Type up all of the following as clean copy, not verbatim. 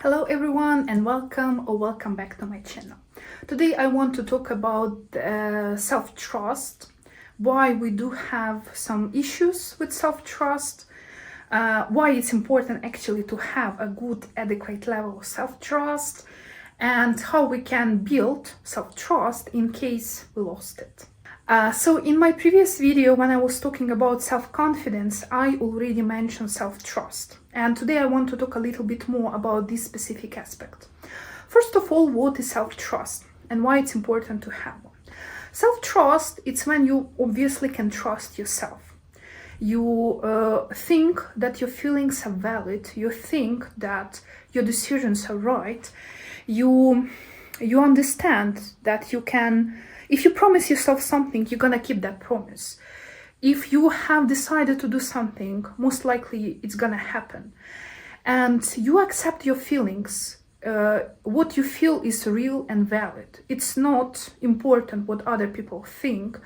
Hello everyone and welcome back to my channel. Today I want to talk about self-trust, why we do have some issues with self-trust, why it's important actually to have a good adequate level of self-trust, and how we can build self-trust in case we lost it. So in my previous video, when I was talking about self-confidence, I already mentioned self-trust. And today I want to talk a little bit more about this specific aspect. First of all, what is self-trust and why it's important to have one? Self-trust, it's when you obviously can trust yourself. You think that your feelings are valid. You think that your decisions are right. You understand that you can... If you promise yourself something, you're gonna keep that promise. If you have decided to do something, most likely it's gonna happen. And you accept your feelings. What you feel is real and valid. It's not important what other people think.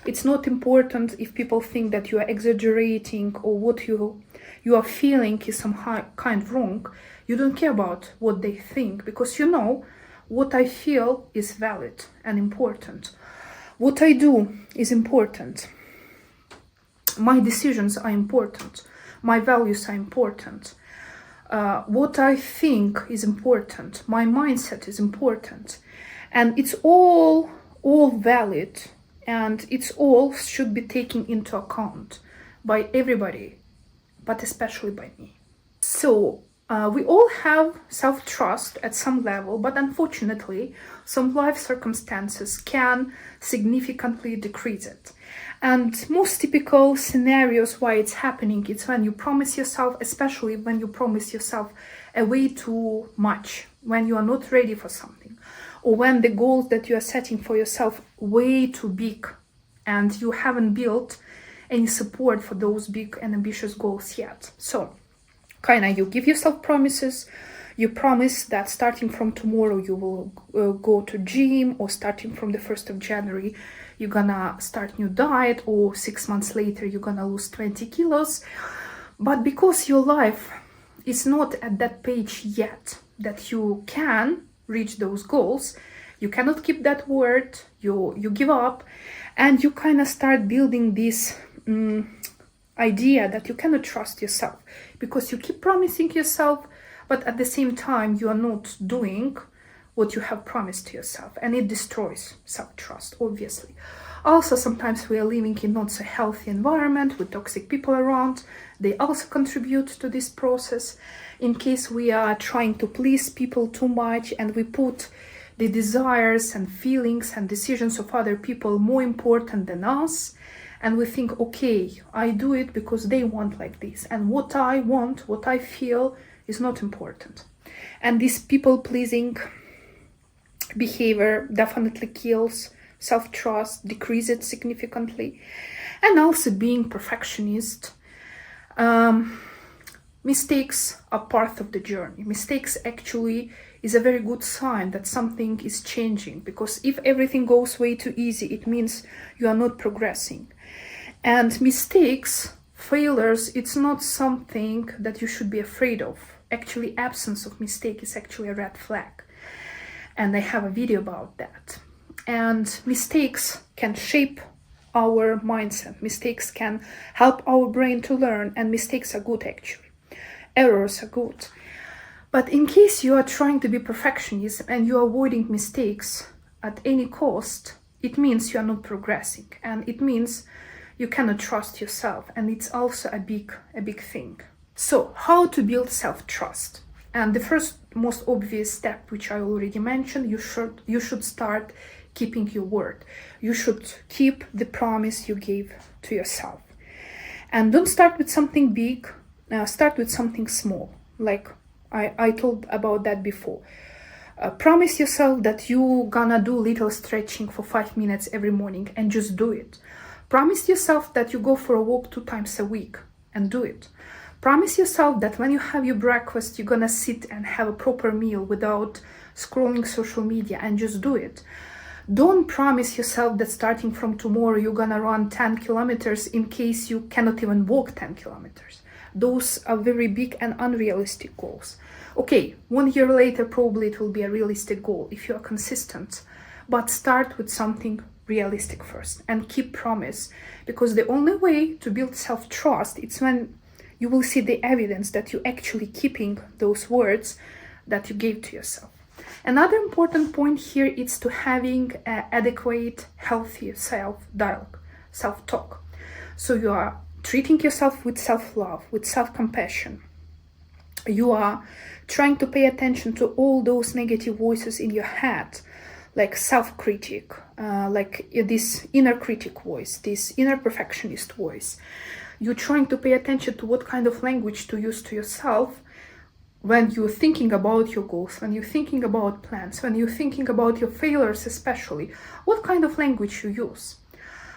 It's not important if people think that you are exaggerating or what you are feeling is some kind wrong. You don't care about what they think because you know what I feel is valid and important. What I do is important. My decisions are important. My values are important. What I think is important. My mindset is important. And it's all valid, and it's all should be taken into account by everybody, but especially by me. So we all have self-trust at some level, but unfortunately, some life circumstances can significantly decrease it. And most typical scenarios why it's happening, it's when you promise yourself, especially when you promise yourself a way too much, when you are not ready for something, or when the goals that you are setting for yourself way too big and you haven't built any support for those big and ambitious goals yet. So you give yourself promises. You promise that starting from tomorrow you will go to gym, or starting from the 1st of January you're gonna start new diet, or 6 months later you're gonna lose 20 kilos. But because your life is not at that page yet that you can reach those goals, you cannot keep that word, you give up, and you start building this idea that you cannot trust yourself because you keep promising yourself, but at the same time you are not doing what you have promised to yourself, and it destroys self-trust, obviously. Also, sometimes we are living in not so healthy environment with toxic people around. They also contribute to this process. In case we are trying to please people too much and we put the desires and feelings and decisions of other people more important than us, and we think, okay, I do it because they want like this, and what I want, what I feel is not important. And this people-pleasing behavior definitely kills self-trust, decreases it significantly. And also being perfectionist. Mistakes are part of the journey. Mistakes actually is a very good sign that something is changing, because if everything goes way too easy, it means you are not progressing. And mistakes, failures, it's not something that you should be afraid of. Actually, absence of mistake is actually a red flag. And I have a video about that. And mistakes can shape our mindset. Mistakes can help our brain to learn, and mistakes are good actually. Errors are good. But in case you are trying to be perfectionist and you are avoiding mistakes at any cost, it means you are not progressing, and it means you cannot trust yourself, and it's also a big thing. So how to build self-trust? And the first most obvious step, which I already mentioned, you should start keeping your word. You should keep the promise you gave to yourself. And don't start with something big, start with something small, like I told about that before. Promise yourself that you're gonna do little stretching for 5 minutes every morning, and just do it. Promise yourself that you go for a walk 2 times a week, and do it. Promise yourself that when you have your breakfast, you're gonna sit and have a proper meal without scrolling social media, and just do it. Don't promise yourself that starting from tomorrow you're gonna run 10 kilometers in case you cannot even walk 10 kilometers. those are very big and unrealistic goals. Okay, 1 year later, probably it will be a realistic goal if you are consistent, but start with something realistic first and keep promise, because the only way to build self-trust is when you will see the evidence that you're actually keeping those words that you gave to yourself. Another important point here is to having adequate, healthy self-dialogue, self-talk. So you are treating yourself with self-love, with self-compassion. You are trying to pay attention to all those negative voices in your head, like self-critic, like this inner critic voice, this inner perfectionist voice. You're trying to pay attention to what kind of language to use to yourself when you're thinking about your goals, when you're thinking about plans, when you're thinking about your failures especially, what kind of language you use.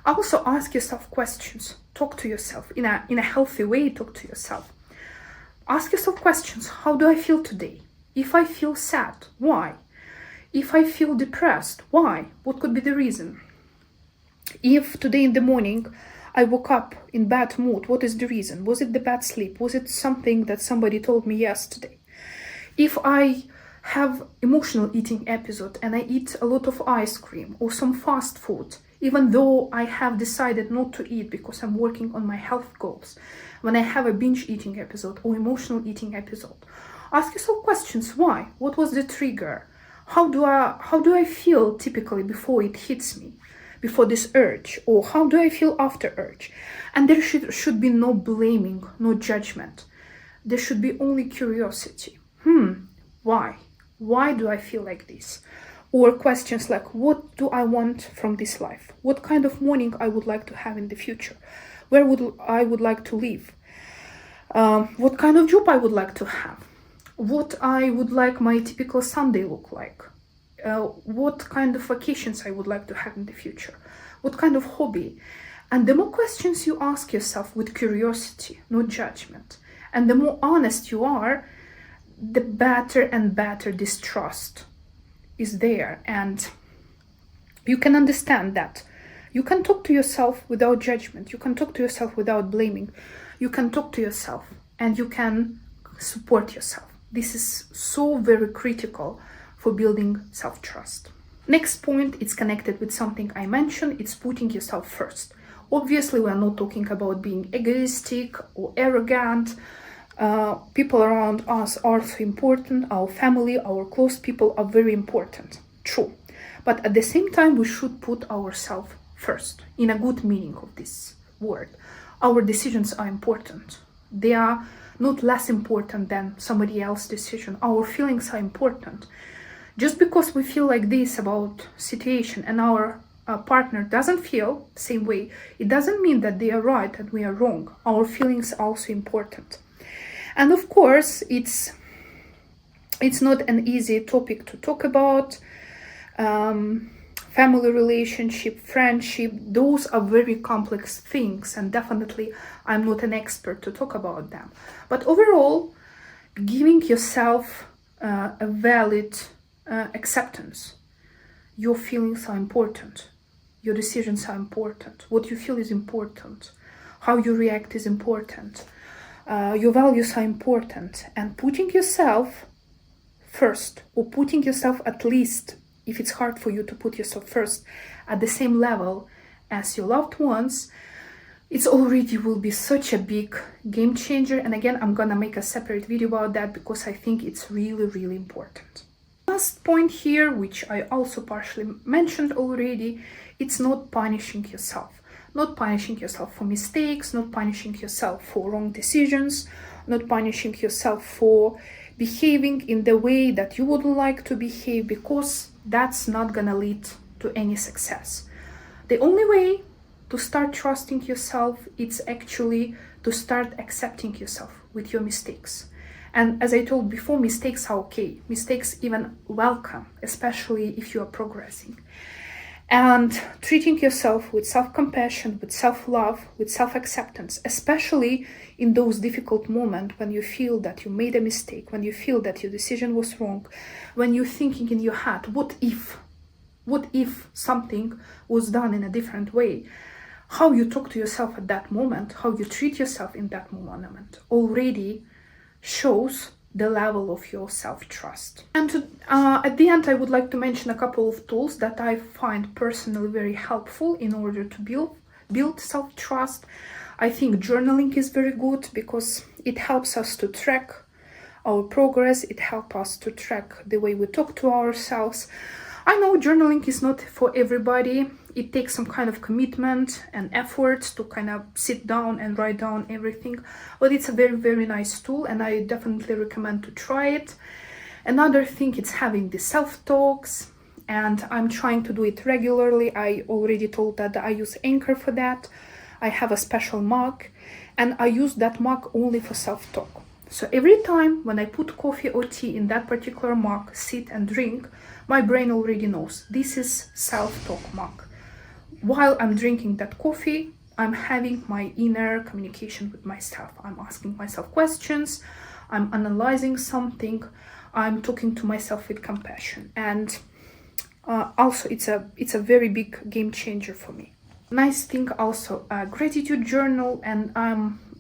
Also ask yourself questions. Talk to yourself in a healthy way. Talk to yourself. Ask yourself questions. How do I feel today? If I feel sad, why? If I feel depressed, why? What could be the reason? If today in the morning I woke up in bad mood, what is the reason? Was it the bad sleep? Was it something that somebody told me yesterday? If I have emotional eating episode and I eat a lot of ice cream or some fast food, even though I have decided not to eat because I'm working on my health goals, when I have a binge eating episode or emotional eating episode, ask yourself questions. Why? What was the trigger? How do I feel typically before it hits me? Before this urge, or how do I feel after urge? And there should be no blaming, no judgment. There should be only curiosity. Why? Why do I feel like this? Or questions like, what do I want from this life? What kind of morning I would like to have in the future? Where I would like to live? What kind of job I would like to have? What I would like my typical Sunday look like? What kind of vacations I would like to have in the future, what kind of hobby. And the more questions you ask yourself with curiosity, no judgment, and the more honest you are, the better and better this trust is there. And you can understand that you can talk to yourself without judgment, you can talk to yourself without blaming, you can talk to yourself and you can support yourself. This is so very critical for building self-trust. Next point, it's connected with something I mentioned, it's putting yourself first. Obviously, we are not talking about being egoistic or arrogant. People around us are so important, our family, our close people are very important, true. But at the same time, we should put ourselves first, in a good meaning of this word. Our decisions are important. They are not less important than somebody else's decision. Our feelings are important. Just because we feel like this about situation and our partner doesn't feel the same way, it doesn't mean that they are right and we are wrong. Our feelings are also important. And of course, it's not an easy topic to talk about. Family relationship, friendship, those are very complex things, and definitely I'm not an expert to talk about them. But overall, giving yourself a valid acceptance. Your feelings are important. Your decisions are important. What you feel is important. How you react is important. Your values are important. And putting yourself first, or putting yourself at least, if it's hard for you to put yourself first, at the same level as your loved ones, it's already will be such a big game changer. And again, I'm gonna make a separate video about that because I think it's really, really important. Last point here, which I also partially mentioned already, it's not punishing yourself. Not punishing yourself for mistakes, not punishing yourself for wrong decisions, not punishing yourself for behaving in the way that you wouldn't like to behave, because that's not gonna lead to any success. The only way to start trusting yourself, it's actually to start accepting yourself with your mistakes. And as I told before, mistakes are okay. Mistakes even welcome, especially if you are progressing. And treating yourself with self-compassion, with self-love, with self-acceptance, especially in those difficult moments when you feel that you made a mistake, when you feel that your decision was wrong, when you're thinking in your head, what if something was done in a different way? how you talk to yourself at that moment, how you treat yourself in that moment already shows the level of your self-trust. And at the end, I would like to mention a couple of tools that I find personally very helpful in order to build self-trust. I think journaling is very good because it helps us to track our progress. It helps us to track the way we talk to ourselves. I know journaling is not for everybody. It takes some kind of commitment and effort to kind of sit down and write down everything, but it's a very, very nice tool and I definitely recommend to try it. Another thing is having the self-talks, and I'm trying to do it regularly. I already told that I use Anchor for that. I have a special mug and I use that mug only for self-talk. So every time when I put coffee or tea in that particular mug, sit and drink, my brain already knows this is self-talk mug. While I'm drinking that coffee, I'm having my inner communication with myself. I'm asking myself questions, I'm analyzing something, I'm talking to myself with compassion. And also it's a very big game changer for me. Nice thing also, a gratitude journal, and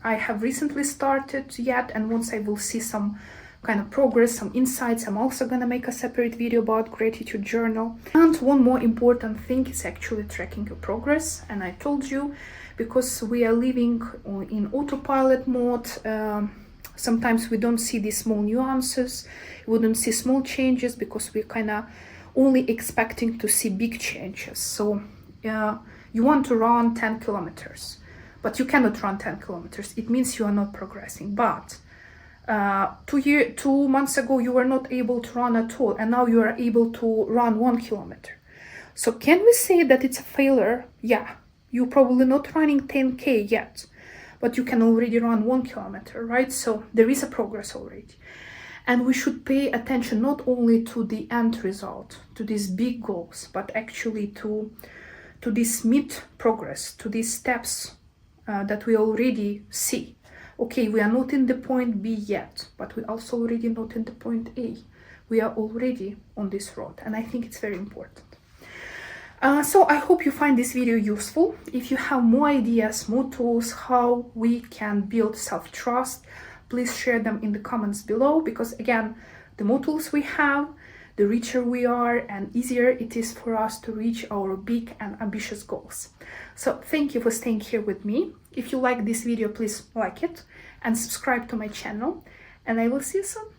I have recently started yet, and once I will see some kind of progress, some insights, I'm also gonna make a separate video about gratitude journal. And one more important thing is actually tracking your progress. And I told you, because we are living in autopilot mode, sometimes we don't see these small nuances, we don't see small changes because we're kind of only expecting to see big changes. So you want to run 10 kilometers, but you cannot run 10 kilometers. It means you are not progressing. But 2 months ago, you were not able to run at all, and now you are able to run 1 kilometer. So can we say that it's a failure? Yeah, you're probably not running 10K yet, but you can already run 1 kilometer, right? So there is a progress already. And we should pay attention not only to the end result, to these big goals, but actually to this mid progress, to these steps that we already see. Okay, we are not in the point B yet, but we also already not in the point A. We are already on this road, and I think it's very important. So I hope you find this video useful. If you have more ideas, more tools, how we can build self-trust, please share them in the comments below, because again, the more tools we have, the richer we are and easier it is for us to reach our big and ambitious goals. So thank you for staying here with me. If you like this video, please like it and subscribe to my channel, and I will see you soon.